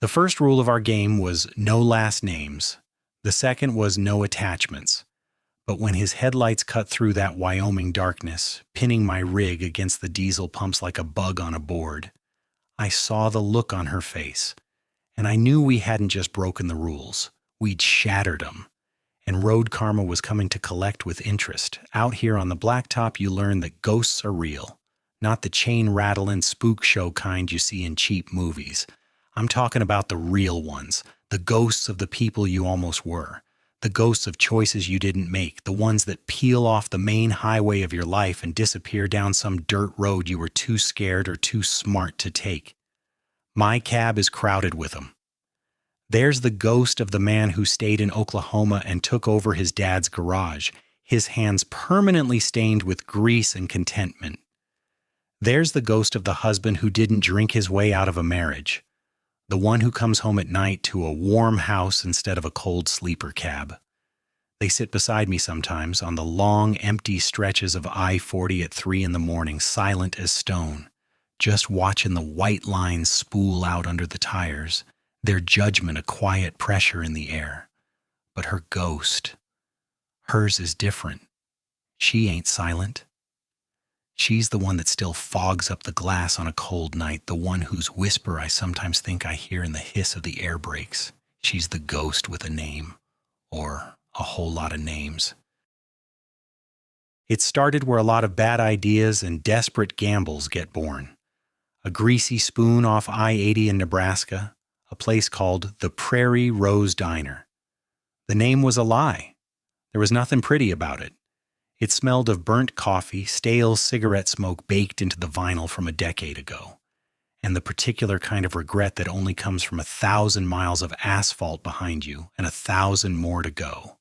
The first rule of our game was no last names. The second was no attachments. But when his headlights cut through that Wyoming darkness, pinning my rig against the diesel pumps like a bug on a board, I saw the look on her face, and I knew we hadn't just broken the rules. We'd shattered them. And road karma was coming to collect with interest. Out here on the blacktop, you learn that ghosts are real, not the chain-rattling spook show kind you see in cheap movies. I'm talking about the real ones, the ghosts of the people you almost were, the ghosts of choices you didn't make, the ones that peel off the main highway of your life and disappear down some dirt road you were too scared or too smart to take. My cab is crowded with them. There's the ghost of the man who stayed in Oklahoma and took over his dad's garage, his hands permanently stained with grease and contentment. There's the ghost of the husband who didn't drink his way out of a marriage, the one who comes home at night to a warm house instead of a cold sleeper cab. They sit beside me sometimes on the long, empty stretches of I-40 at 3 in the morning, silent as stone, just watching the white lines spool out under the tires, their judgment a quiet pressure in the air. But her ghost, hers is different. She ain't silent. She's the one that still fogs up the glass on a cold night, the one whose whisper I sometimes think I hear in the hiss of the air brakes. She's the ghost with a name, or a whole lot of names. It started where a lot of bad ideas and desperate gambles get born. A greasy spoon off I-80 in Nebraska, a place called the Prairie Rose Diner. The name was a lie. There was nothing pretty about it. It smelled of burnt coffee, stale cigarette smoke baked into the vinyl from a decade ago, and the particular kind of regret that only comes from 1,000 miles of asphalt behind you and 1,000 more to go.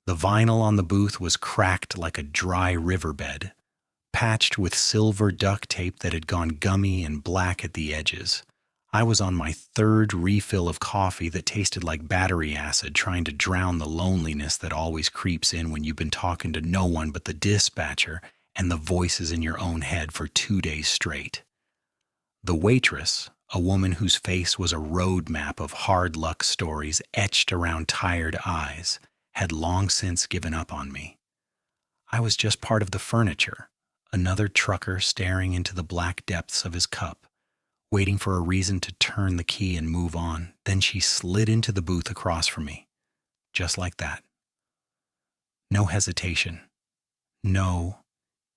The vinyl on the booth was cracked like a dry riverbed, patched with silver duct tape that had gone gummy and black at the edges. I was on my third refill of coffee that tasted like battery acid, trying to drown the loneliness that always creeps in when you've been talking to no one but the dispatcher and the voices in your own head for 2 days straight. The waitress, a woman whose face was a road map of hard luck stories etched around tired eyes, had long since given up on me. I was just part of the furniture, another trucker staring into the black depths of his cup, waiting for a reason to turn the key and move on. Then she slid into the booth across from me, just like that. No hesitation. No,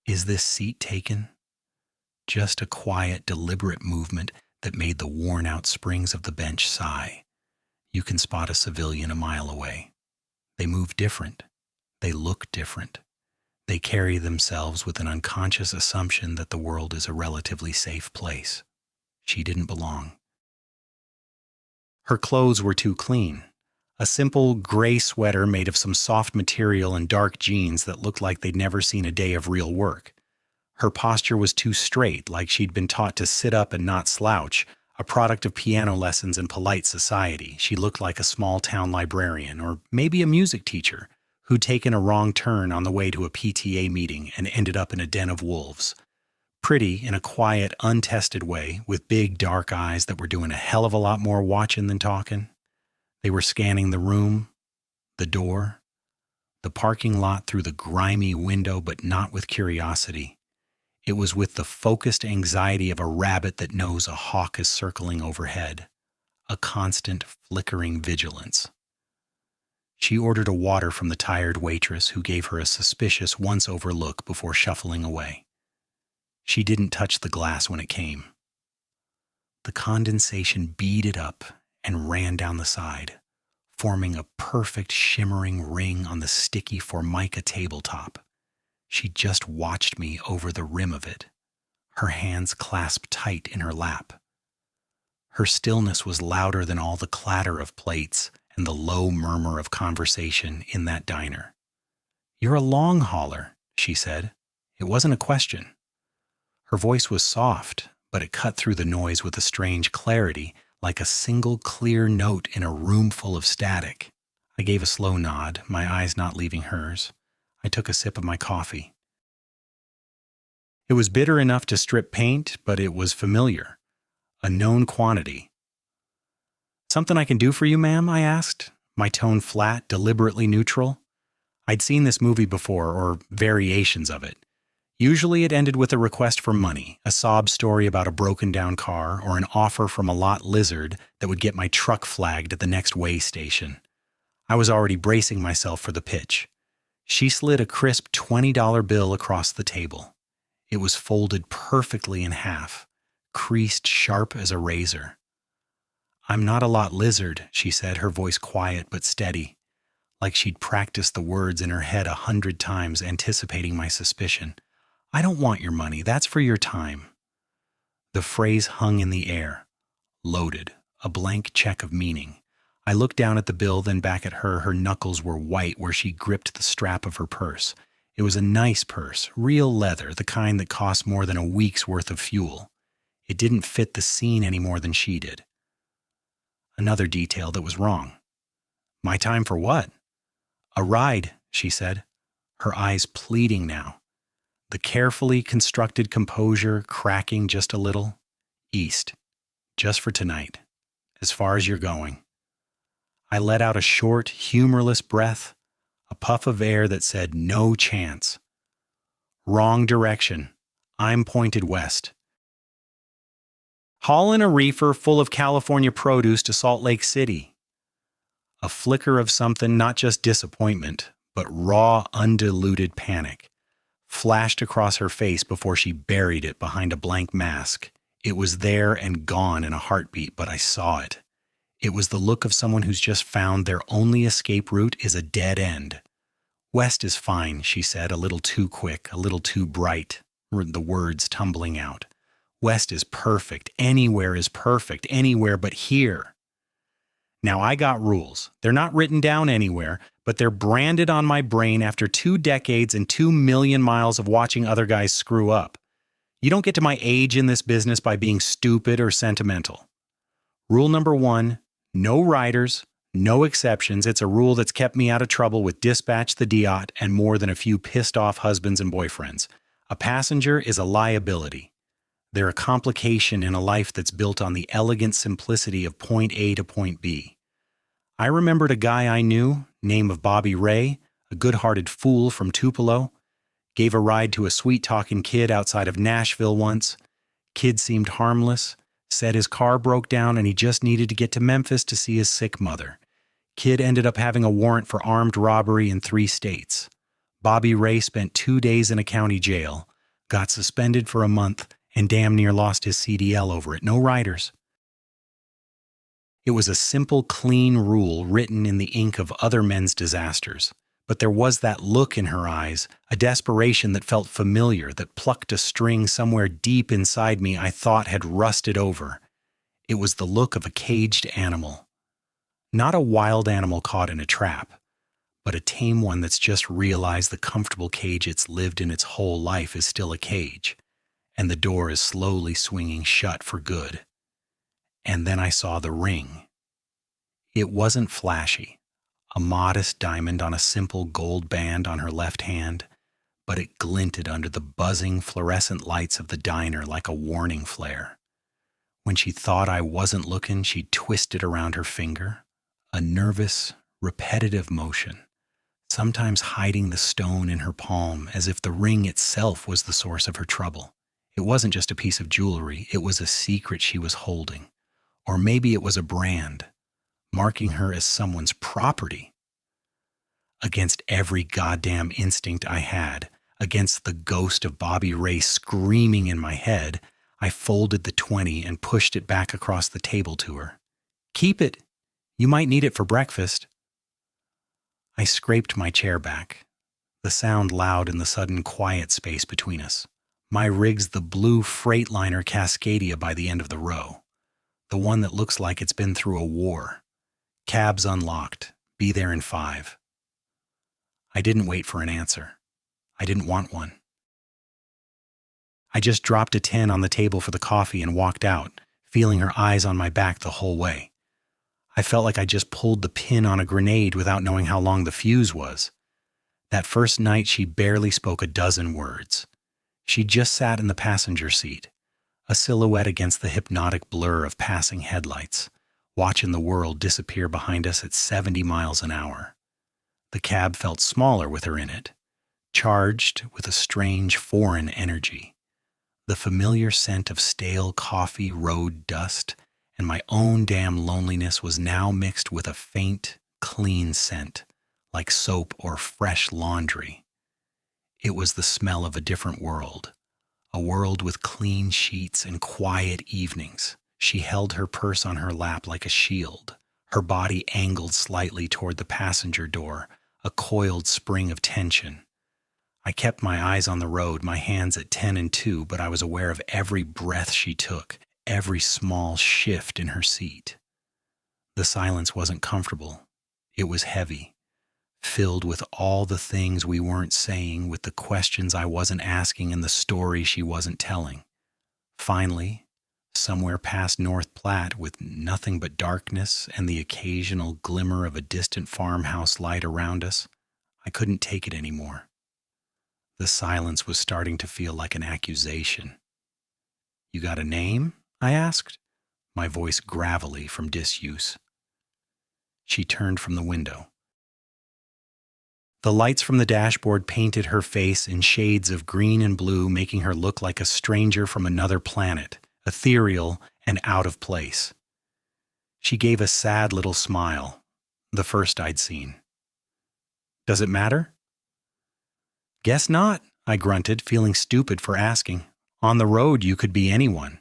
is this seat taken? Just a quiet, deliberate movement that made the worn-out springs of the bench sigh. You can spot a civilian a mile away. They move different. They look different. They carry themselves with an unconscious assumption that the world is a relatively safe place. She didn't belong. Her clothes were too clean. A simple gray sweater made of some soft material and dark jeans that looked like they'd never seen a day of real work. Her posture was too straight, like she'd been taught to sit up and not slouch, a product of piano lessons and polite society. She looked like a small-town librarian, or maybe a music teacher, who'd taken a wrong turn on the way to a PTA meeting and ended up in a den of wolves. Pretty in a quiet, untested way, with big, dark eyes that were doing a hell of a lot more watching than talking. They were scanning the room, the door, the parking lot through the grimy window, but not with curiosity. It was with the focused anxiety of a rabbit that knows a hawk is circling overhead, a constant, flickering vigilance. She ordered a water from the tired waitress, who gave her a suspicious once-over look before shuffling away. She didn't touch the glass when it came. The condensation beaded up and ran down the side, forming a perfect shimmering ring on the sticky Formica tabletop. She just watched me over the rim of it, her hands clasped tight in her lap. Her stillness was louder than all the clatter of plates and the low murmur of conversation in that diner. "You're a long hauler," she said. It wasn't a question. Her voice was soft, but it cut through the noise with a strange clarity, like a single clear note in a room full of static. I gave a slow nod, my eyes not leaving hers. I took a sip of my coffee. It was bitter enough to strip paint, but it was familiar, a known quantity. Something I can do for you, ma'am? I asked, my tone flat, deliberately neutral. I'd seen this movie before, or variations of it. Usually it ended with a request for money, a sob story about a broken-down car, or an offer from a lot lizard that would get my truck flagged at the next way station. I was already bracing myself for the pitch. She slid a crisp $20 bill across the table. It was folded perfectly in half, creased sharp as a razor. "I'm not a lot lizard," she said, her voice quiet but steady, like she'd practiced the words in her head 100 times, anticipating my suspicion. "I don't want your money. That's for your time." The phrase hung in the air, loaded, a blank check of meaning. I looked down at the bill, then back at her. Her knuckles were white where she gripped the strap of her purse. It was a nice purse, real leather, the kind that cost more than a week's worth of fuel. It didn't fit the scene any more than she did. Another detail that was wrong. "My time for what?" "A ride," she said, her eyes pleading now. The carefully constructed composure cracking just a little. "East. Just for tonight. As far as you're going." I let out a short, humorless breath, a puff of air that said no chance. "Wrong direction. I'm pointed west. Haulin' a reefer full of California produce to Salt Lake City." A flicker of something, not just disappointment, but raw, undiluted panic, flashed across her face before she buried it behind a blank mask. It was there and gone in a heartbeat, but I saw it. It was the look of someone who's just found their only escape route is a dead end. "West is fine," she said, a little too quick, a little too bright, the words tumbling out. "West is perfect. Anywhere is perfect. Anywhere but here." Now, I got rules. They're not written down anywhere, but they're branded on my brain after 2 decades and 2 million miles of watching other guys screw up. You don't get to my age in this business by being stupid or sentimental. Rule number 1, no riders, no exceptions. It's a rule that's kept me out of trouble with Dispatch, the DIOT, and more than a few pissed-off husbands and boyfriends. A passenger is a liability. They're a complication in a life that's built on the elegant simplicity of point A to point B. I remembered a guy I knew, name of Bobby Ray, a good-hearted fool from Tupelo. Gave a ride to a sweet-talking kid outside of Nashville once. Kid seemed harmless, said his car broke down and he just needed to get to Memphis to see his sick mother. Kid ended up having a warrant for armed robbery in 3 states. Bobby Ray spent 2 days in a county jail, got suspended for a month, and damn near lost his CDL over it. No riders. It was a simple, clean rule written in the ink of other men's disasters. But there was that look in her eyes, a desperation that felt familiar, that plucked a string somewhere deep inside me I thought had rusted over. It was the look of a caged animal. Not a wild animal caught in a trap, but a tame one that's just realized the comfortable cage it's lived in its whole life is still a cage, and the door is slowly swinging shut for good. And then I saw the ring. It wasn't flashy. A modest diamond on a simple gold band on her left hand, but it glinted under the buzzing fluorescent lights of the diner like a warning flare. When she thought I wasn't looking, she'd twist it around her finger, a nervous, repetitive motion, sometimes hiding the stone in her palm as if the ring itself was the source of her trouble. It wasn't just a piece of jewelry, it was a secret she was holding. Or maybe it was a brand, marking her as someone's property. Against every goddamn instinct I had, against the ghost of Bobby Ray screaming in my head, I folded the 20 and pushed it back across the table to her. "Keep it. You might need it for breakfast." I scraped my chair back, the sound loud in the sudden quiet space between us. My rig's the blue Freightliner Cascadia by the end of the row, the one that looks like it's been through a war. Cab's unlocked. Be there in 5. I didn't wait for an answer. I didn't want one. I just dropped a 10 on the table for the coffee and walked out, feeling her eyes on my back the whole way. I felt like I just pulled the pin on a grenade without knowing how long the fuse was. That first night, she barely spoke a dozen words. She just sat in the passenger seat, a silhouette against the hypnotic blur of passing headlights, watching the world disappear behind us at 70 miles an hour. The cab felt smaller with her in it, charged with a strange foreign energy. The familiar scent of stale coffee, road dust, and my own damn loneliness was now mixed with a faint, clean scent, like soap or fresh laundry. It was the smell of a different world, a world with clean sheets and quiet evenings. She held her purse on her lap like a shield, her body angled slightly toward the passenger door, a coiled spring of tension. I kept my eyes on the road, my hands at 10 and 2, but I was aware of every breath she took, every small shift in her seat. The silence wasn't comfortable. It was heavy, filled with all the things we weren't saying, with the questions I wasn't asking and the story she wasn't telling. Finally, somewhere past North Platte, with nothing but darkness and the occasional glimmer of a distant farmhouse light around us, I couldn't take it anymore. The silence was starting to feel like an accusation. "You got a name?" I asked, my voice gravelly from disuse. She turned from the window. The lights from the dashboard painted her face in shades of green and blue, making her look like a stranger from another planet, ethereal and out of place. She gave a sad little smile, the first I'd seen. "Does it matter?" "Guess not," I grunted, feeling stupid for asking. On the road, you could be anyone.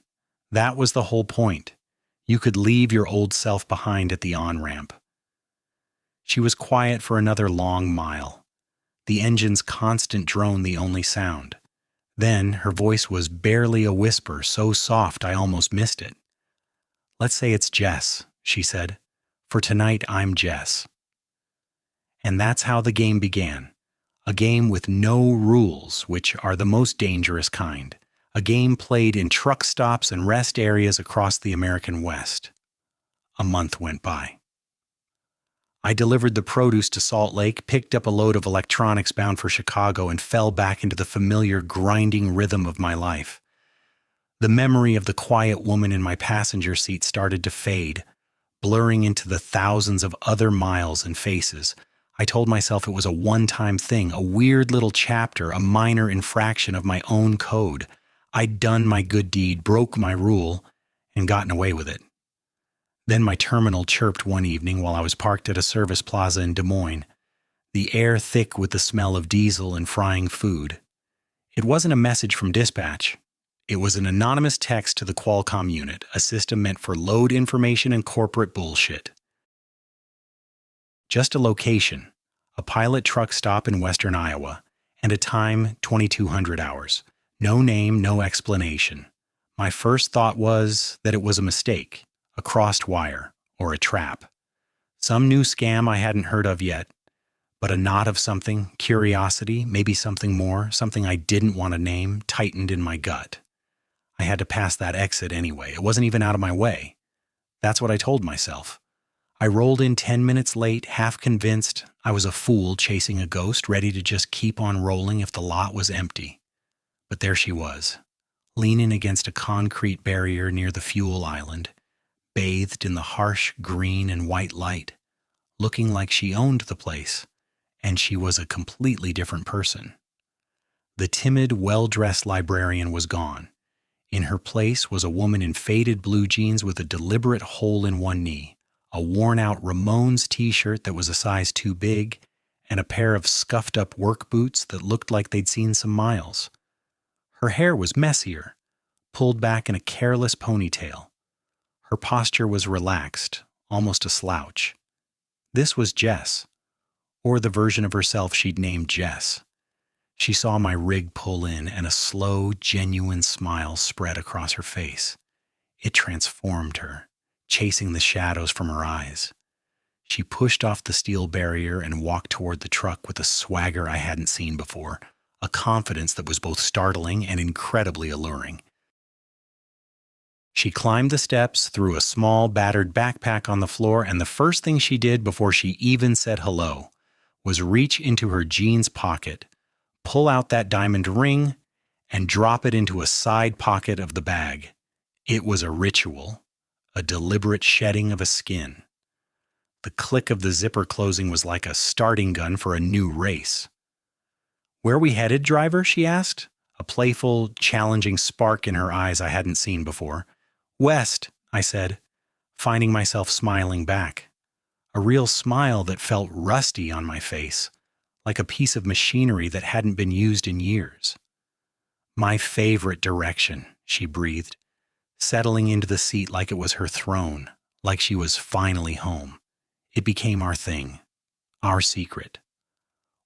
That was the whole point. You could leave your old self behind at the on-ramp. She was quiet for another long mile, the engine's constant drone the only sound. Then her voice was barely a whisper, so soft I almost missed it. "Let's say it's Jess," she said. "For tonight, I'm Jess." And that's how the game began. A game with no rules, which are the most dangerous kind. A game played in truck stops and rest areas across the American West. A month went by. I delivered the produce to Salt Lake, picked up a load of electronics bound for Chicago, and fell back into the familiar grinding rhythm of my life. The memory of the quiet woman in my passenger seat started to fade, blurring into the thousands of other miles and faces. I told myself it was a one-time thing, a weird little chapter, a minor infraction of my own code. I'd done my good deed, broke my rule, and gotten away with it. Then my terminal chirped one evening while I was parked at a service plaza in Des Moines, the air thick with the smell of diesel and frying food. It wasn't a message from dispatch. It was an anonymous text to the Qualcomm unit, a system meant for load information and corporate bullshit. Just a location, a pilot truck stop in western Iowa, and a time 2200 hours. No name, no explanation. My first thought was that it was a mistake, a crossed wire, or a trap. Some new scam I hadn't heard of yet, but a knot of something, curiosity, maybe something more, something I didn't want to name, tightened in my gut. I had to pass that exit anyway. It wasn't even out of my way. That's what I told myself. I rolled in 10 minutes late, half convinced I was a fool chasing a ghost, ready to just keep on rolling if the lot was empty. But there she was, leaning against a concrete barrier near the fuel island, bathed in the harsh green and white light, looking like she owned the place, and she was a completely different person. The timid, well-dressed librarian was gone. In her place was a woman in faded blue jeans with a deliberate hole in one knee, a worn-out Ramones t-shirt that was a size too big, and a pair of scuffed-up work boots that looked like they'd seen some miles. Her hair was messier, pulled back in a careless ponytail. Her posture was relaxed, almost a slouch. This was Jess, or the version of herself she'd named Jess. She saw my rig pull in, and a slow, genuine smile spread across her face. It transformed her, chasing the shadows from her eyes. She pushed off the steel barrier and walked toward the truck with a swagger I hadn't seen before, a confidence that was both startling and incredibly alluring. She climbed the steps, threw a small, battered backpack on the floor, and the first thing she did before she even said hello was reach into her jeans pocket, pull out that diamond ring, and drop it into a side pocket of the bag. It was a ritual, a deliberate shedding of a skin. The click of the zipper closing was like a starting gun for a new race. "Where are we headed, driver?" she asked, a playful, challenging spark in her eyes I hadn't seen before. "West," I said, finding myself smiling back. A real smile that felt rusty on my face, like a piece of machinery that hadn't been used in years. "My favorite direction," she breathed, settling into the seat like it was her throne, like she was finally home. It became our thing, our secret.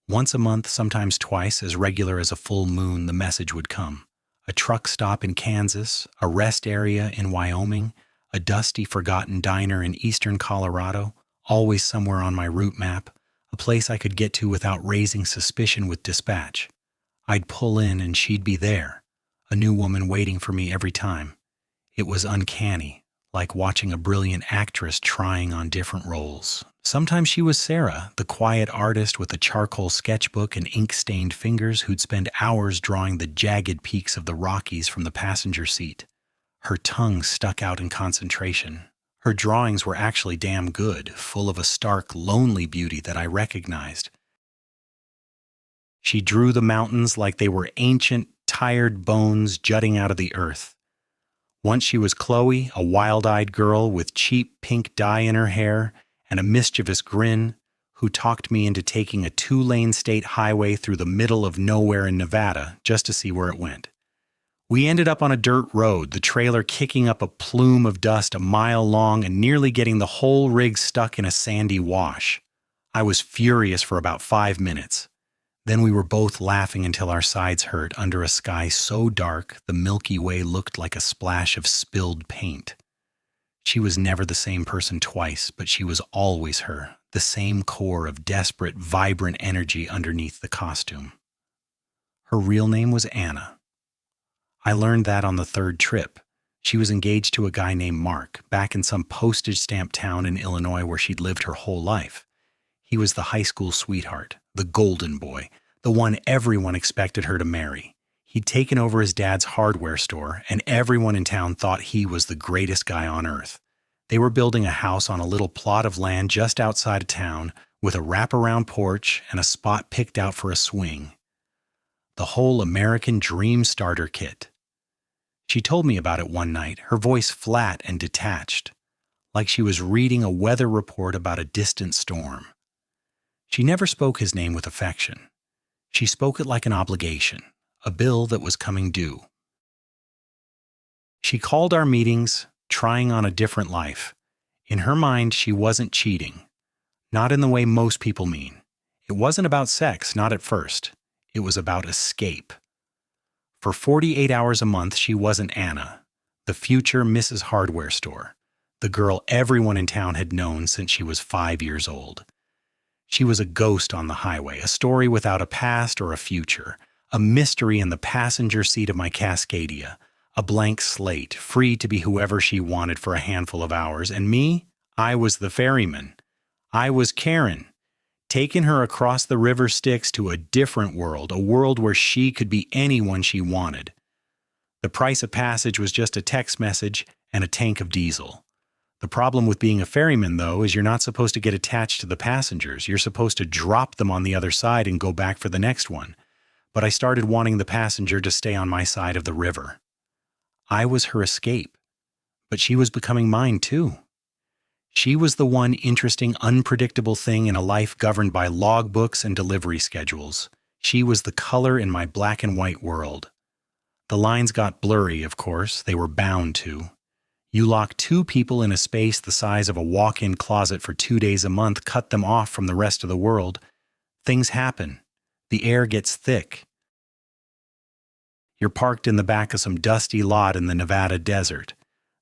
Once a month, sometimes twice, as regular as a full moon, the message would come. A truck stop in Kansas, a rest area in Wyoming, a dusty, forgotten diner in eastern Colorado, always somewhere on my route map, a place I could get to without raising suspicion with dispatch. I'd pull in and she'd be there, a new woman waiting for me every time. It was uncanny, like watching a brilliant actress trying on different roles. Sometimes she was Sarah, the quiet artist with a charcoal sketchbook and ink-stained fingers who'd spend hours drawing the jagged peaks of the Rockies from the passenger seat. Her tongue stuck out in concentration. Her drawings were actually damn good, full of a stark, lonely beauty that I recognized. She drew the mountains like they were ancient, tired bones jutting out of the earth. Once she was Chloe, a wild-eyed girl with cheap pink dye in her hair and a mischievous grin, who talked me into taking a 2-lane state highway through the middle of nowhere in Nevada just to see where it went. We ended up on a dirt road, the trailer kicking up a plume of dust a mile long and nearly getting the whole rig stuck in a sandy wash. I was furious for about 5 minutes. Then we were both laughing until our sides hurt under a sky so dark the Milky Way looked like a splash of spilled paint. She was never the same person twice, but she was always her, the same core of desperate, vibrant energy underneath the costume. Her real name was Anna. I learned that on the 3rd trip. She was engaged to a guy named Mark, back in some postage stamp town in Illinois where she'd lived her whole life. He was the high school sweetheart, the golden boy, the one everyone expected her to marry. He'd taken over his dad's hardware store, and everyone in town thought he was the greatest guy on earth. They were building a house on a little plot of land just outside of town with a wraparound porch and a spot picked out for a swing. The whole American dream starter kit. She told me about it one night, her voice flat and detached, like she was reading a weather report about a distant storm. She never spoke his name with affection. She spoke it like an obligation, a bill that was coming due. She called our meetings, trying on a different life. In her mind, she wasn't cheating. Not in the way most people mean. It wasn't about sex, not at first. It was about escape. For 48 hours a month, she wasn't Anna, the future Mrs. Hardware Store, the girl everyone in town had known since she was 5 years old. She was a ghost on the highway, a story without a past or a future, a mystery in the passenger seat of my Cascadia, a blank slate, free to be whoever she wanted for a handful of hours. And me? I was the ferryman. I was Karen, taking her across the river Styx to a different world, a world where she could be anyone she wanted. The price of passage was just a text message and a tank of diesel. The problem with being a ferryman, though, is you're not supposed to get attached to the passengers. You're supposed to drop them on the other side and go back for the next one. But I started wanting the passenger to stay on my side of the river. I was her escape, but she was becoming mine too. She was the one interesting, unpredictable thing in a life governed by logbooks and delivery schedules. She was the color in my black and white world. The lines got blurry, of course. They were bound to. You lock 2 people in a space the size of a walk-in closet for 2 days a month, cut them off from the rest of the world. Things happen. The air gets thick. You're parked in the back of some dusty lot in the Nevada desert.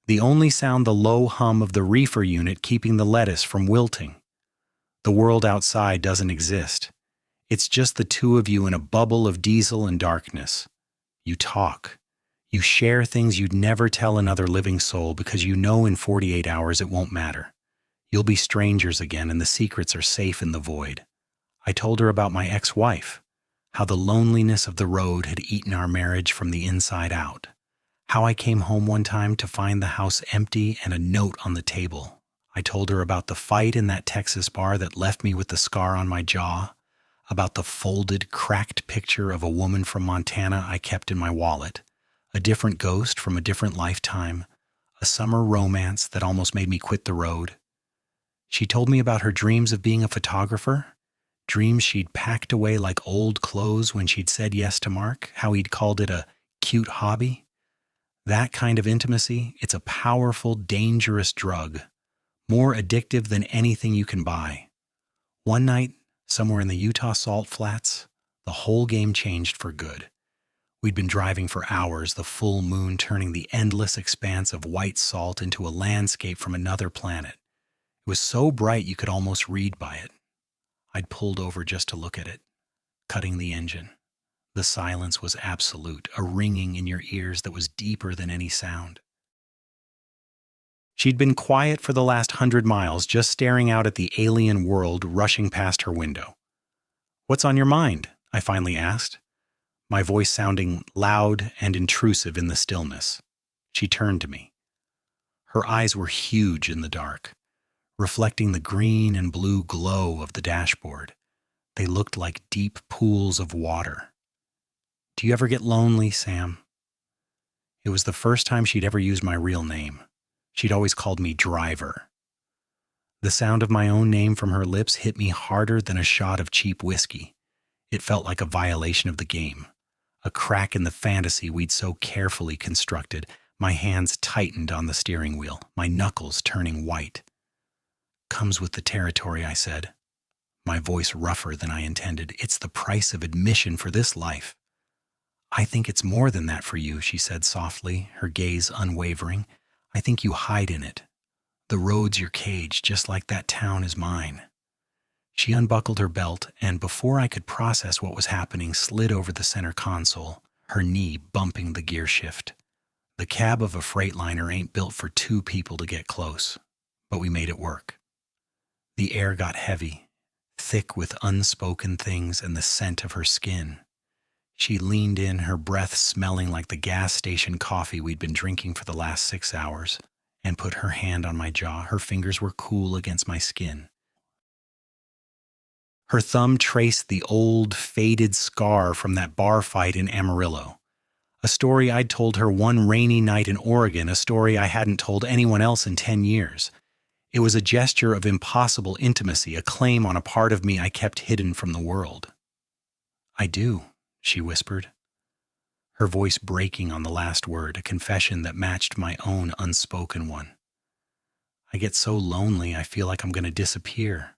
The only sound the low hum of the reefer unit keeping the lettuce from wilting. The world outside doesn't exist. It's just the 2 of you in a bubble of diesel and darkness. You talk. You share things you'd never tell another living soul because you know in 48 hours it won't matter. You'll be strangers again and the secrets are safe in the void. I told her about my ex-wife, how the loneliness of the road had eaten our marriage from the inside out, How I came home one time to find the house empty and a note on the table. I told her about the fight in that Texas bar that left me with the scar on my jaw, about the folded, cracked picture of a woman from Montana I kept in my wallet, a different ghost from a different lifetime, a summer romance that almost made me quit the road. She told me about her dreams of being a photographer, dreams she'd packed away like old clothes when she'd said yes to Mark, how he'd called it a cute hobby. That kind of intimacy, it's a powerful, dangerous drug, more addictive than anything you can buy. One night, somewhere in the Utah Salt Flats, the whole game changed for good. We'd been driving for hours, the full moon turning the endless expanse of white salt into a landscape from another planet. It was so bright you could almost read by it. I'd pulled over just to look at it, cutting the engine. The silence was absolute, a ringing in your ears that was deeper than any sound. She'd been quiet for the last 100 miles, just staring out at the alien world rushing past her window. "What's on your mind?" I finally asked, my voice sounding loud and intrusive in the stillness. She turned to me. Her eyes were huge in the dark, reflecting the green and blue glow of the dashboard. They looked like deep pools of water. "Do you ever get lonely, Sam?" It was the first time she'd ever used my real name. She'd always called me Driver. The sound of my own name from her lips hit me harder than a shot of cheap whiskey. It felt like a violation of the game, a crack in the fantasy we'd so carefully constructed. My hands tightened on the steering wheel, my knuckles turning white. "Comes with the territory," I said, my voice rougher than I intended. "It's the price of admission for this life." "I think it's more than that for you," she said softly, her gaze unwavering. "I think you hide in it. The road's your cage, just like that town is mine." She unbuckled her belt, and before I could process what was happening, slid over the center console, her knee bumping the gear shift. The cab of a Freightliner ain't built for two people to get close, but we made it work. The air got heavy, thick with unspoken things and the scent of her skin. She leaned in, her breath smelling like the gas station coffee we'd been drinking for the last 6 hours, and put her hand on my jaw. Her fingers were cool against my skin. Her thumb traced the old, faded scar from that bar fight in Amarillo. A story I'd told her one rainy night in Oregon, a story I hadn't told anyone else in 10 years. It was a gesture of impossible intimacy, a claim on a part of me I kept hidden from the world. "I do," she whispered, her voice breaking on the last word, a confession that matched my own unspoken one. "I get so lonely I feel like I'm going to disappear."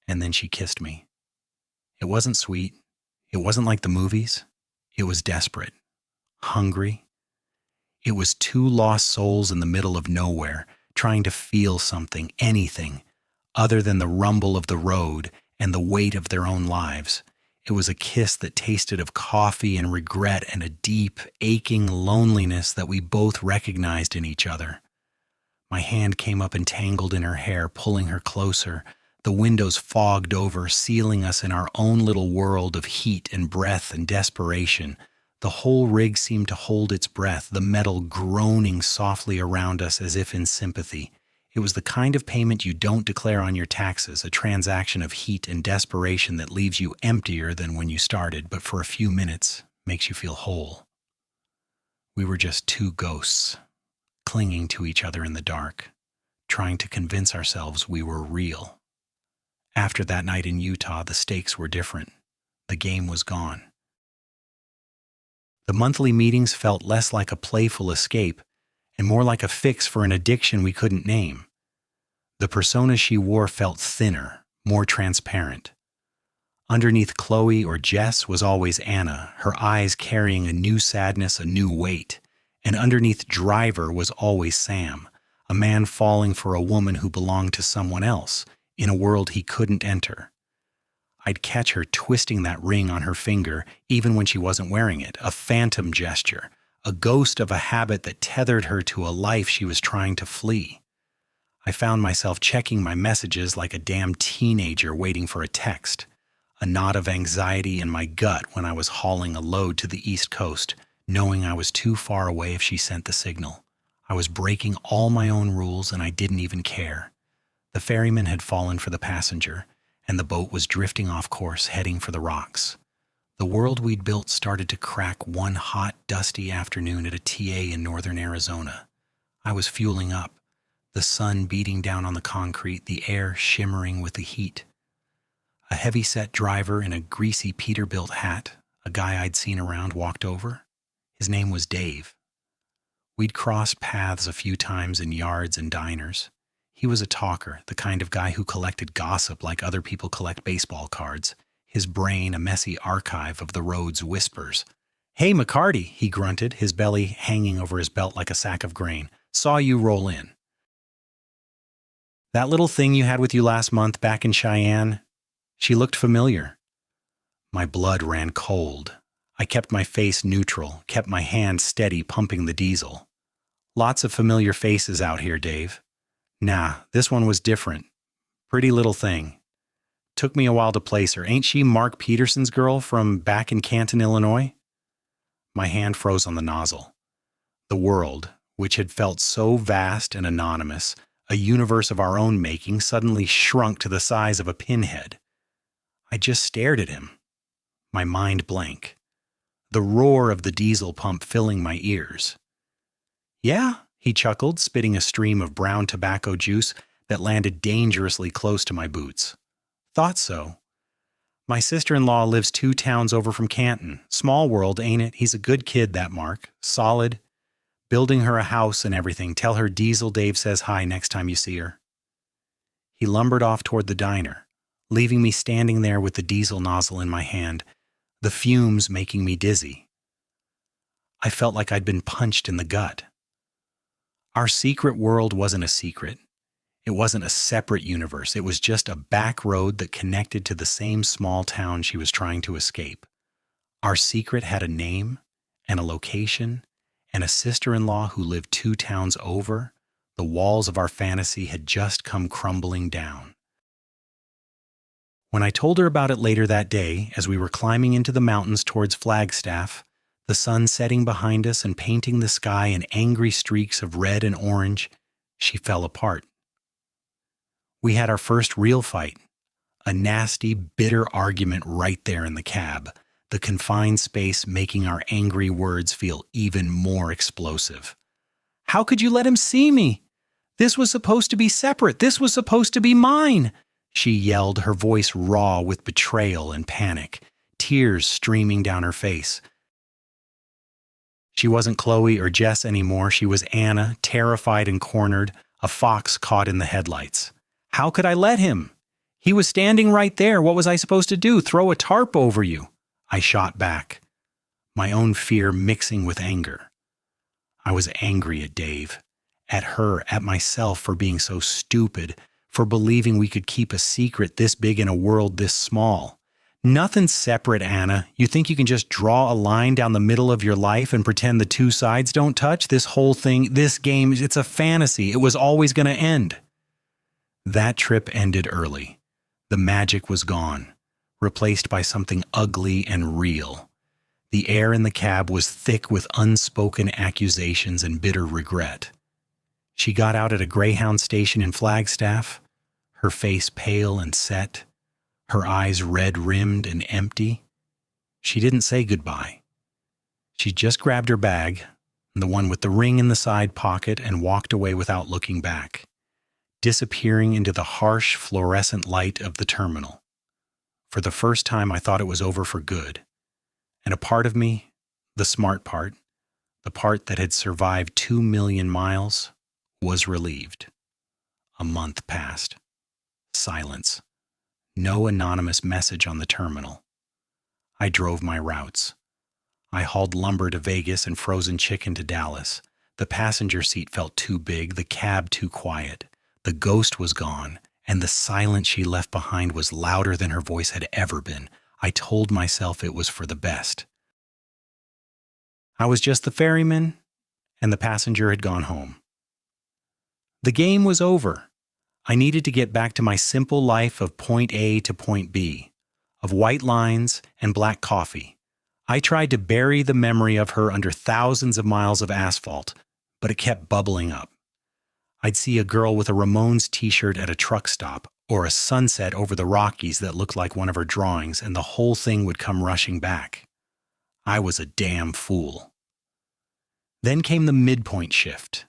And then she kissed me. It wasn't sweet. It wasn't like the movies. It was desperate, hungry. It was two lost souls in the middle of nowhere, trying to feel something, anything, other than the rumble of the road and the weight of their own lives. It was a kiss that tasted of coffee and regret and a deep, aching loneliness that we both recognized in each other. My hand came up and tangled in her hair, pulling her closer. The windows fogged over, sealing us in our own little world of heat and breath and desperation. The whole rig seemed to hold its breath, the metal groaning softly around us as if in sympathy. It was the kind of payment you don't declare on your taxes, a transaction of heat and desperation that leaves you emptier than when you started, but for a few minutes makes you feel whole. We were just two ghosts, clinging to each other in the dark, trying to convince ourselves we were real. After that night in Utah, the stakes were different. The game was gone. The monthly meetings felt less like a playful escape and more like a fix for an addiction we couldn't name. The persona she wore felt thinner, more transparent. Underneath Chloe or Jess was always Anna, her eyes carrying a new sadness, a new weight. And underneath Driver was always Sam, a man falling for a woman who belonged to someone else, in a world he couldn't enter. I'd catch her twisting that ring on her finger even when she wasn't wearing it, a phantom gesture, a ghost of a habit that tethered her to a life she was trying to flee. I found myself checking my messages like a damn teenager waiting for a text, a knot of anxiety in my gut when I was hauling a load to the East Coast, knowing I was too far away if she sent the signal. I was breaking all my own rules and I didn't even care. The ferryman had fallen for the passenger, and the boat was drifting off course, heading for the rocks. The world we'd built started to crack one hot, dusty afternoon at a TA in northern Arizona. I was fueling up, the sun beating down on the concrete, the air shimmering with the heat. A heavy-set driver in a greasy Peterbilt hat, a guy I'd seen around, walked over. His name was Dave. We'd crossed paths a few times in yards and diners. He was a talker, the kind of guy who collected gossip like other people collect baseball cards, his brain a messy archive of the road's whispers. "Hey, McCarty," he grunted, his belly hanging over his belt like a sack of grain. "Saw you roll in. That little thing you had with you last month back in Cheyenne?" She looked familiar. My blood ran cold. I kept my face neutral, kept my hand steady pumping the diesel. "Lots of familiar faces out here, Dave." "Nah, this one was different. Pretty little thing. Took me a while to place her. Ain't she Mark Peterson's girl from back in Canton, Illinois?" My hand froze on the nozzle. The world, which had felt so vast and anonymous, a universe of our own making, suddenly shrunk to the size of a pinhead. I just stared at him, my mind blank, the roar of the diesel pump filling my ears. "Yeah," he chuckled, spitting a stream of brown tobacco juice that landed dangerously close to my boots. "Thought so. My sister-in-law lives 2 towns over from Canton. Small world, ain't it? He's a good kid, that Mark. Solid. Building her a house and everything. Tell her Diesel Dave says hi next time you see her." He lumbered off toward the diner, leaving me standing there with the diesel nozzle in my hand, the fumes making me dizzy. I felt like I'd been punched in the gut. Our secret world wasn't a secret. It wasn't a separate universe. It was just a back road that connected to the same small town she was trying to escape. Our secret had a name and a location and a sister-in-law who lived 2 towns over. The walls of our fantasy had just come crumbling down. When I told her about it later that day, as we were climbing into the mountains towards Flagstaff, the sun setting behind us and painting the sky in angry streaks of red and orange, she fell apart. We had our first real fight, a nasty, bitter argument right there in the cab, the confined space making our angry words feel even more explosive. "How could you let him see me? This was supposed to be separate. This was supposed to be mine," she yelled, her voice raw with betrayal and panic, tears streaming down her face. She wasn't Chloe or Jess anymore. She was Anna, terrified and cornered, a fox caught in the headlights. "How could I let him? He was standing right there. What was I supposed to do? Throw a tarp over you?" I shot back, my own fear mixing with anger. I was angry at Dave, at her, at myself for being so stupid, for believing we could keep a secret this big in a world this small. "Nothing's separate, Anna. You think you can just draw a line down the middle of your life and pretend the 2 sides don't touch? This whole thing, this game, it's a fantasy. It was always going to end." That trip ended early. The magic was gone, replaced by something ugly and real. The air in the cab was thick with unspoken accusations and bitter regret. She got out at a Greyhound station in Flagstaff, her face pale and set, her eyes red-rimmed and empty. She didn't say goodbye. She just grabbed her bag, the one with the ring in the side pocket, and walked away without looking back, disappearing into the harsh fluorescent light of the terminal. For the first time, I thought it was over for good. And a part of me, the smart part, the part that had survived 2 million miles, was relieved. A month passed. Silence. No anonymous message on the terminal. I drove my routes. I hauled lumber to Vegas and frozen chicken to Dallas. The passenger seat felt too big, the cab too quiet. The ghost was gone, and the silence she left behind was louder than her voice had ever been. I told myself it was for the best. I was just the ferryman, and the passenger had gone home. The game was over. I needed to get back to my simple life of point A to point B, of white lines and black coffee, I tried to bury the memory of her under thousands of miles of asphalt, but it kept bubbling up. I'd see a girl with a Ramones t-shirt at a truck stop, or a sunset over the Rockies that looked like one of her drawings, and the whole thing would come rushing back. I was a damn fool. Then came the midpoint shift,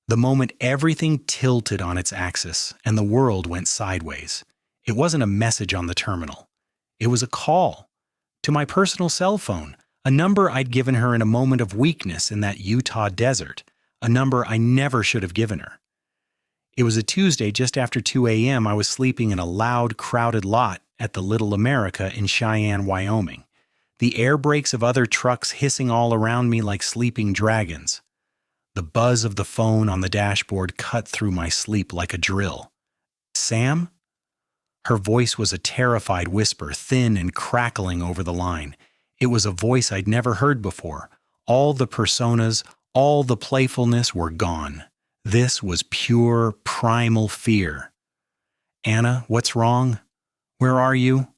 the moment everything tilted on its axis and the world went sideways. It wasn't a message on the terminal. It was a call to my personal cell phone, a number I'd given her in a moment of weakness in that Utah desert, a number I never should have given her. It was a Tuesday just after 2 a.m. I was sleeping in a loud, crowded lot at the Little America in Cheyenne, Wyoming. The air brakes of other trucks hissing all around me like sleeping dragons. The buzz of the phone on the dashboard cut through my sleep like a drill. "Sam?" Her voice was a terrified whisper, thin and crackling over the line. It was a voice I'd never heard before. All the personas, all the playfulness were gone. This was pure, primal fear. "Anna, what's wrong? Where are you?"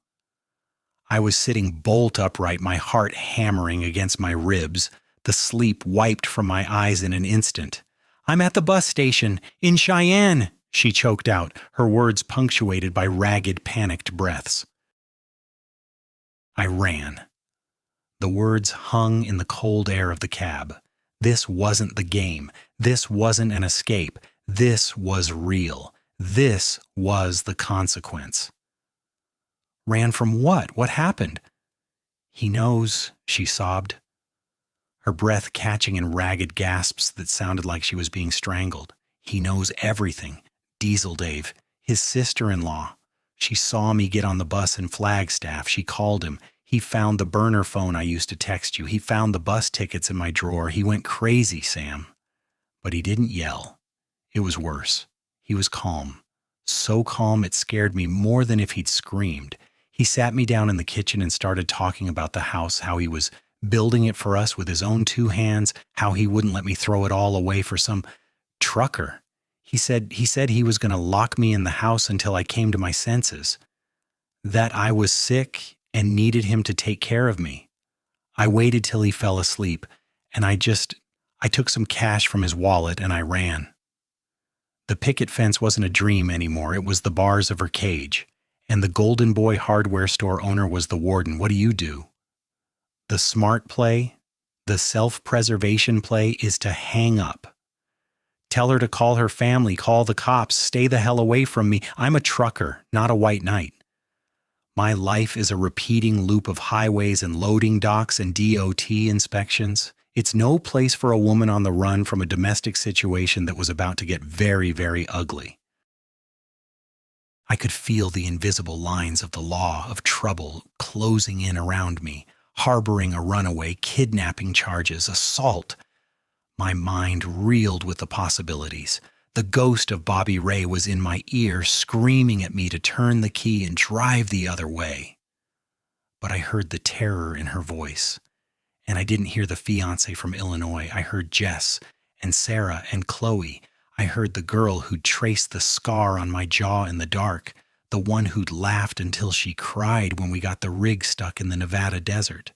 I was sitting bolt upright, my heart hammering against my ribs, the sleep wiped from my eyes in an instant. "I'm at the bus station, in Cheyenne," she choked out, her words punctuated by ragged, panicked breaths. I ran. The words hung in the cold air of the cab. This wasn't the game. This wasn't an escape. This was real. This was the consequence. Ran from what? What happened? "He knows," she sobbed, her breath catching in ragged gasps that sounded like she was being strangled. "He knows everything. Diesel Dave, his sister-in-law. She saw me get on the bus in Flagstaff. She called him. He found the burner phone I used to text you. He found the bus tickets in my drawer. He went crazy, Sam." But he didn't yell. It was worse. He was calm. So calm it scared me more than if he'd screamed. He sat me down in the kitchen and started talking about the house, how he was building it for us with his own 2 hands, how he wouldn't let me throw it all away for some trucker. He said he was going to lock me in the house until I came to my senses, that I was sick and needed him to take care of me. I waited till he fell asleep, and I took some cash from his wallet and I ran. The picket fence wasn't a dream anymore. It was the bars of her cage. And the Golden Boy hardware store owner was the warden. What do you do? The smart play, the self-preservation play is to hang up. Tell her to call her family, call the cops, stay the hell away from me. I'm a trucker, not a white knight. My life is a repeating loop of highways and loading docks and DOT inspections. It's no place for a woman on the run from a domestic situation that was about to get very, very ugly. I could feel the invisible lines of the law of trouble closing in around me, harboring a runaway, kidnapping charges, assault. My mind reeled with the possibilities. The ghost of Bobby Ray was in my ear, screaming at me to turn the key and drive the other way. But I heard the terror in her voice. And I didn't hear the fiancé from Illinois. I heard Jess and Sarah and Chloe. I heard the girl who'd traced the scar on my jaw in the dark, the one who'd laughed until she cried when we got the rig stuck in the Nevada desert.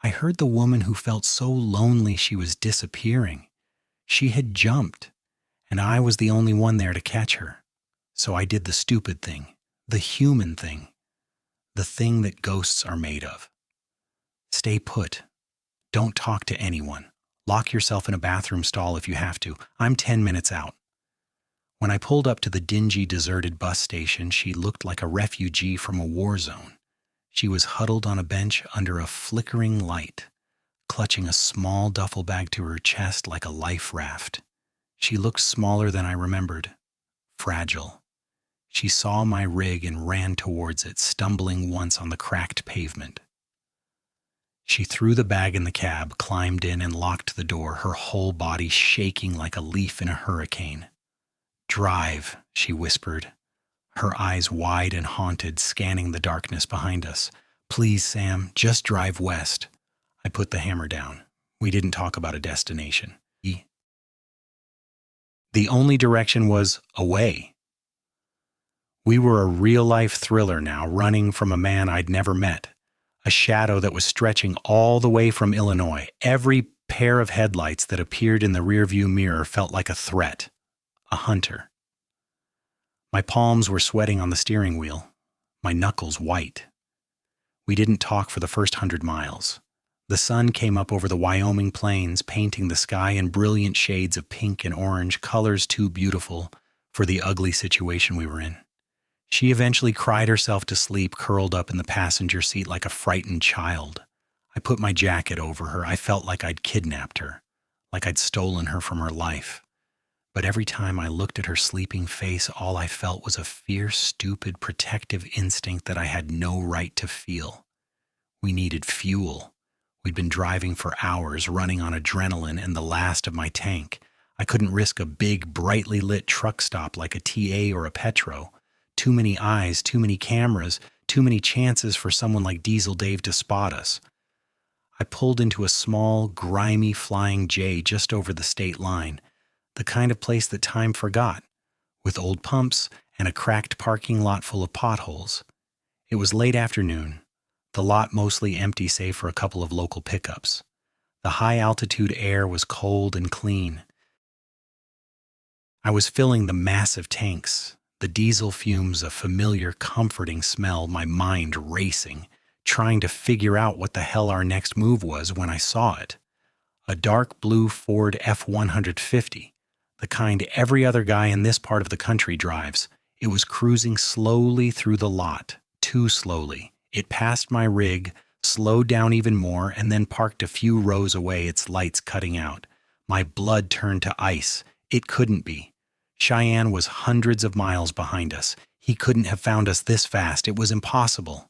I heard the woman who felt so lonely she was disappearing. She had jumped, and I was the only one there to catch her. So I did the stupid thing, the human thing, the thing that ghosts are made of. Stay put. Don't talk to anyone. Lock yourself in a bathroom stall if you have to. I'm 10 minutes out. When I pulled up to the dingy, deserted bus station, she looked like a refugee from a war zone. She was huddled on a bench under a flickering light, clutching a small duffel bag to her chest like a life raft. She looked smaller than I remembered, fragile. She saw my rig and ran towards it, stumbling once on the cracked pavement. She threw the bag in the cab, climbed in, and locked the door, her whole body shaking like a leaf in a hurricane. "Drive," she whispered, her eyes wide and haunted, scanning the darkness behind us. "Please, Sam, just drive west." I put the hammer down. We didn't talk about a destination. The only direction was away. We were a real-life thriller now, running from a man I'd never met. a shadow that was stretching all the way from Illinois. Every pair of headlights that appeared in the rearview mirror felt like a threat, a hunter. My palms were sweating on the steering wheel, my knuckles white. We didn't talk for the first 100 miles. The sun came up over the Wyoming plains, painting the sky in brilliant shades of pink and orange, colors too beautiful for the ugly situation we were in. She eventually cried herself to sleep, curled up in the passenger seat like a frightened child. I put my jacket over her. I felt like I'd kidnapped her, like I'd stolen her from her life. But every time I looked at her sleeping face, all I felt was a fierce, stupid, protective instinct that I had no right to feel. We needed fuel. We'd been driving for hours, running on adrenaline and the last of my tank. I couldn't risk a big, brightly lit truck stop like a TA or a Petro. Too many eyes, too many cameras, too many chances for someone like Diesel Dave to spot us. I pulled into a small, grimy Flying J just over the state line, the kind of place that time forgot, with old pumps and a cracked parking lot full of potholes. It was late afternoon, the lot mostly empty save for a couple of local pickups. The high-altitude air was cold and clean. I was filling the massive tanks, the diesel fumes a familiar, comforting smell, my mind racing, trying to figure out what the hell our next move was when I saw it. A dark blue Ford F-150, the kind every other guy in this part of the country drives. It was cruising slowly through the lot, too slowly. It passed my rig, slowed down even more, and then parked a few rows away, its lights cutting out. My blood turned to ice. It couldn't be. Cheyenne was hundreds of miles behind us. He couldn't have found us this fast. It was impossible.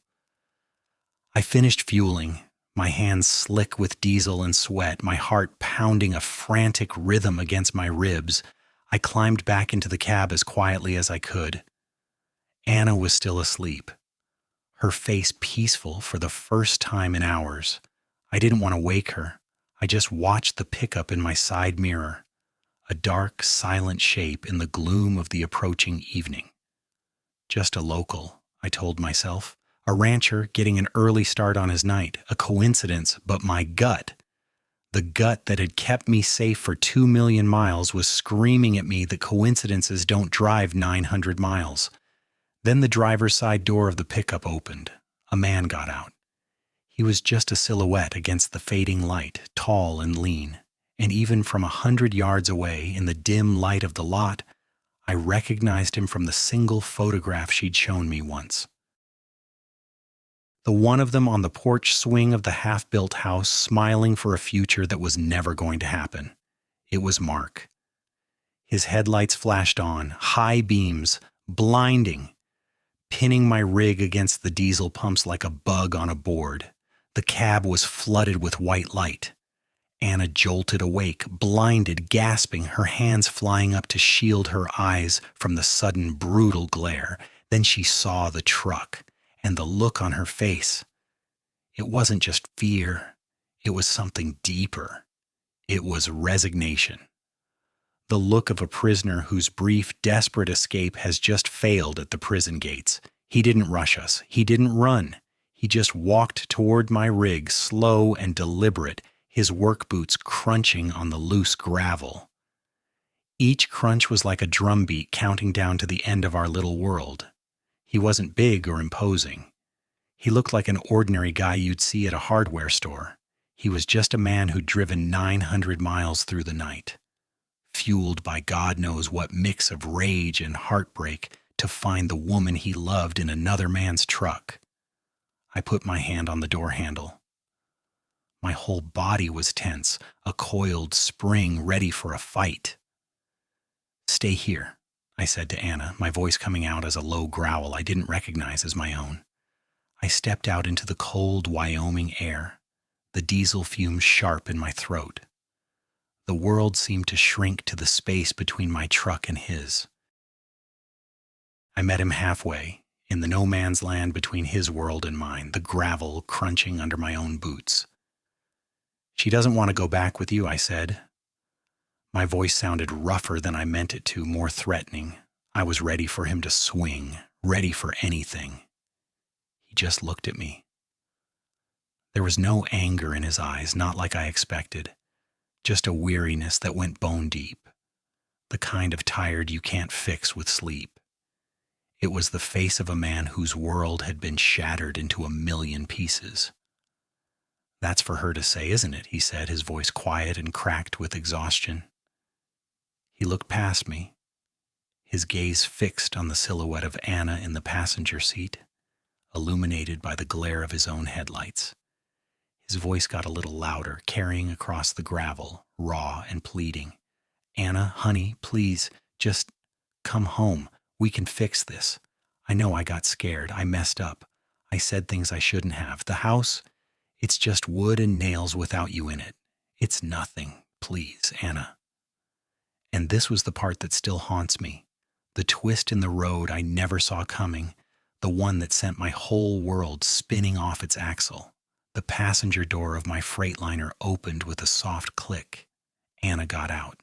I finished fueling, my hands slick with diesel and sweat, my heart pounding a frantic rhythm against my ribs. I climbed back into the cab as quietly as I could. Anna was still asleep, her face peaceful for the first time in hours. I didn't want to wake her. I just watched the pickup in my side mirror, a dark, silent shape in the gloom of the approaching evening. Just a local, I told myself, a rancher getting an early start on his night, a coincidence, but my gut, the gut that had kept me safe for 2 million miles, was screaming at me that coincidences don't drive 900 miles. Then the driver's side door of the pickup opened. A man got out. He was just a silhouette against the fading light, tall and lean. And even from 100 yards away, in the dim light of the lot, I recognized him from the single photograph she'd shown me once. The one of them on the porch swing of the half-built house, smiling for a future that was never going to happen. It was Mark. His headlights flashed on, high beams, blinding, pinning my rig against the diesel pumps like a bug on a board. The cab was flooded with white light. Anna jolted awake, blinded, gasping, her hands flying up to shield her eyes from the sudden, brutal glare. Then she saw the truck, and the look on her face. It wasn't just fear. It was something deeper. It was resignation. The look of a prisoner whose brief, desperate escape has just failed at the prison gates. He didn't rush us. He didn't run. He just walked toward my rig, slow and deliberate, his work boots crunching on the loose gravel. Each crunch was like a drumbeat counting down to the end of our little world. He wasn't big or imposing. He looked like an ordinary guy you'd see at a hardware store. He was just a man who'd driven 900 miles through the night, fueled by God knows what mix of rage and heartbreak to find the woman he loved in another man's truck. I put my hand on the door handle. My whole body was tense, a coiled spring ready for a fight. "Stay here," I said to Anna, my voice coming out as a low growl I didn't recognize as my own. I stepped out into the cold Wyoming air, the diesel fumes sharp in my throat. The world seemed to shrink to the space between my truck and his. I met him halfway, in the no man's land between his world and mine, the gravel crunching under my own boots. "She doesn't want to go back with you," I said. My voice sounded rougher than I meant it to, more threatening. I was ready for him to swing, ready for anything. He just looked at me. There was no anger in his eyes, not like I expected, just a weariness that went bone deep, the kind of tired you can't fix with sleep. It was the face of a man whose world had been shattered into a million pieces. "That's for her to say, isn't it?" he said, his voice quiet and cracked with exhaustion. He looked past me, his gaze fixed on the silhouette of Anna in the passenger seat, illuminated by the glare of his own headlights. His voice got a little louder, carrying across the gravel, raw and pleading. "Anna, honey, please, just come home. We can fix this. I know I got scared. I messed up. I said things I shouldn't have. The house, it's just wood and nails without you in it. It's nothing. Please, Anna." And this was the part that still haunts me, the twist in the road I never saw coming, the one that sent my whole world spinning off its axle. The passenger door of my Freightliner opened with a soft click. Anna got out.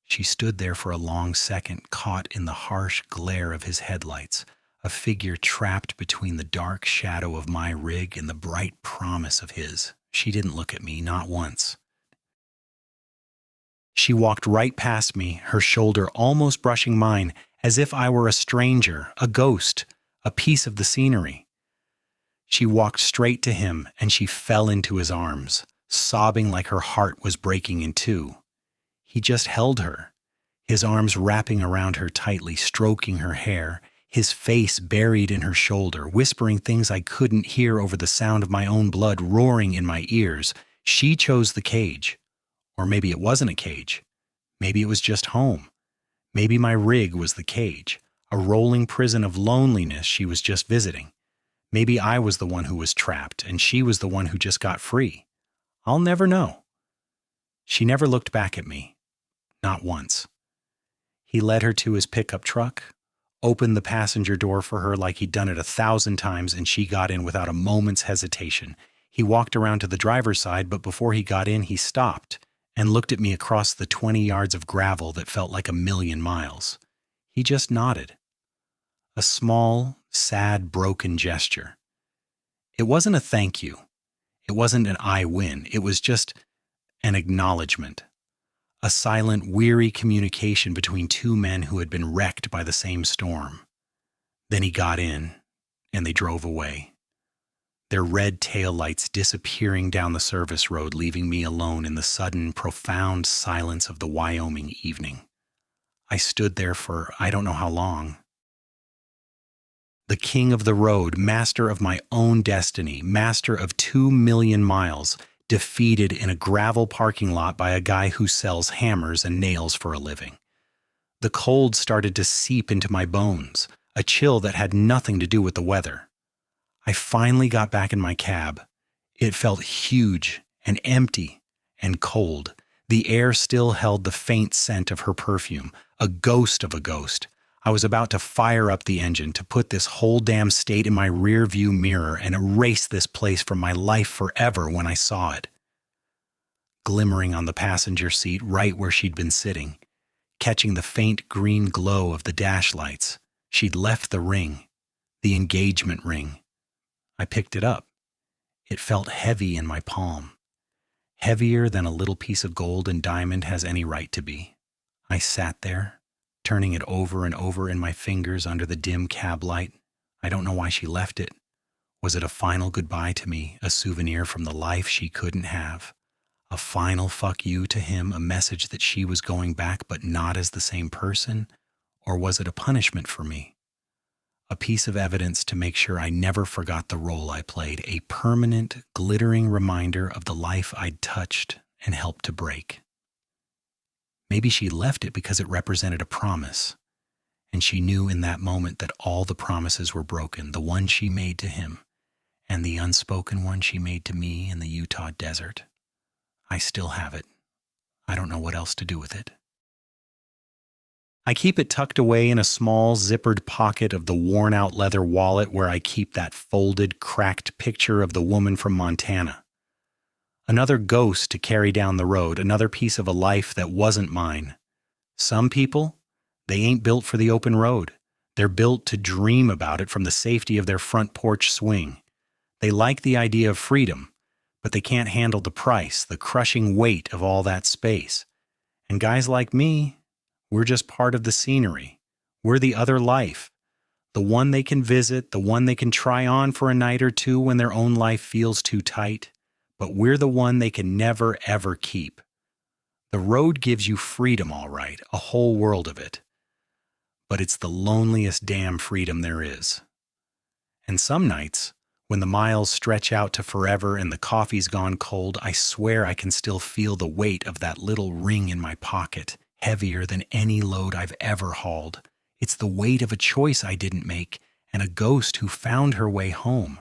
She stood there for a long second, caught in the harsh glare of his headlights, a figure trapped between the dark shadow of my rig and the bright promise of his. She didn't look at me, not once. She walked right past me, her shoulder almost brushing mine, as if I were a stranger, a ghost, a piece of the scenery. She walked straight to him, and she fell into his arms, sobbing like her heart was breaking in two. He just held her, his arms wrapping around her tightly, stroking her hair, his face buried in her shoulder, whispering things I couldn't hear over the sound of my own blood roaring in my ears. She chose the cage. Or maybe it wasn't a cage. Maybe it was just home. Maybe my rig was the cage, a rolling prison of loneliness she was just visiting. Maybe I was the one who was trapped, and she was the one who just got free. I'll never know. She never looked back at me. Not once. He led her to his pickup truck, opened the passenger door for her like he'd done it 1,000 times, and she got in without a moment's hesitation. He walked around to the driver's side, but before he got in, he stopped and looked at me across the 20 yards of gravel that felt like 1,000,000 miles. He just nodded. A small, sad, broken gesture. It wasn't a thank you. It wasn't an I win. It was just an acknowledgement. A silent, weary communication between two men who had been wrecked by the same storm. Then he got in, and they drove away, their red taillights disappearing down the service road, leaving me alone in the sudden, profound silence of the Wyoming evening. I stood there for I don't know how long. The king of the road, master of my own destiny, master of 2,000,000 miles, defeated in a gravel parking lot by a guy who sells hammers and nails for a living. The cold started to seep into my bones, a chill that had nothing to do with the weather. I finally got back in my cab. It felt huge and empty and cold. The air still held the faint scent of her perfume, a ghost of a ghost. I was about to fire up the engine to put this whole damn state in my rear view mirror and erase this place from my life forever when I saw it. Glimmering on the passenger seat right where she'd been sitting, catching the faint green glow of the dash lights, she'd left the ring, the engagement ring. I picked it up. It felt heavy in my palm, heavier than a little piece of gold and diamond has any right to be. I sat there, turning it over and over in my fingers under the dim cab light. I don't know why she left it. Was it a final goodbye to me, a souvenir from the life she couldn't have? A final fuck you to him, a message that she was going back but not as the same person? Or was it a punishment for me? A piece of evidence to make sure I never forgot the role I played, a permanent, glittering reminder of the life I'd touched and helped to break. Maybe she left it because it represented a promise, and she knew in that moment that all the promises were broken, the one she made to him, and the unspoken one she made to me in the Utah desert. I still have it. I don't know what else to do with it. I keep it tucked away in a small, zippered pocket of the worn-out leather wallet where I keep that folded, cracked picture of the woman from Montana. Another ghost to carry down the road, another piece of a life that wasn't mine. Some people, they ain't built for the open road. They're built to dream about it from the safety of their front porch swing. They like the idea of freedom, but they can't handle the price, the crushing weight of all that space. And guys like me, we're just part of the scenery. We're the other life, the one they can visit, the one they can try on for a night or two when their own life feels too tight, but we're the one they can never, ever keep. The road gives you freedom, all right, a whole world of it. But it's the loneliest damn freedom there is. And some nights, when the miles stretch out to forever and the coffee's gone cold, I swear I can still feel the weight of that little ring in my pocket, heavier than any load I've ever hauled. It's the weight of a choice I didn't make and a ghost who found her way home.